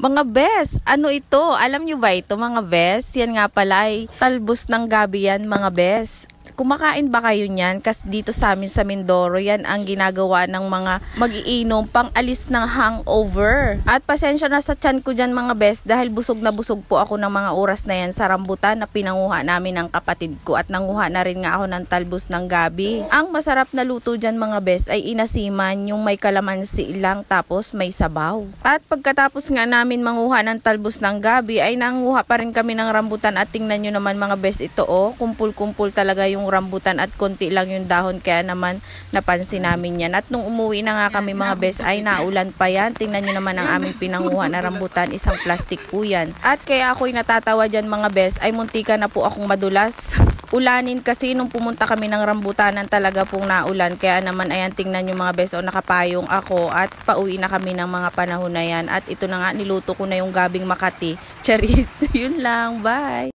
Mga bes, ano ito? Alam nyo ba ito mga bes? Yan nga pala ay talbos ng gabi yan mga bes. Kumakain ba kayo niyan? Kasi dito sa amin sa Mindoro, yan ang ginagawa ng mga mag-iinom pang alis ng hangover. At pasensya na sa tiyan ko dyan mga bes dahil busog na busog po ako ng mga oras na yan sa rambutan na pinanguha namin ng kapatid ko at nanguha na rin nga ako ng talbos ng gabi. Ang masarap na luto dyan mga bes ay inasiman yung may kalamansi lang tapos may sabaw. At pagkatapos nga namin manguha ng talbos ng gabi ay nanguha pa rin kami ng rambutan at tingnan nyo naman mga bes ito kumpul-kumpul talaga yung rambutan at konti lang yung dahon kaya naman napansin namin yan. At nung umuwi na nga kami mga bes ay naulan pa yan. Tingnan nyo naman ang aming pinanguha na rambutan, isang plastic po yan. At kaya ako'y natatawa dyan mga bes ay muntika na po akong madulas. Ulanin kasi nung pumunta kami ng rambutanan talaga pong naulan. Kaya naman ayan tingnan nyo mga bes nakapayong ako at pauwi na kami ng mga panahon na yan. At ito na nga niluto ko na yung gabing Makati. Charis. Yun lang. Bye!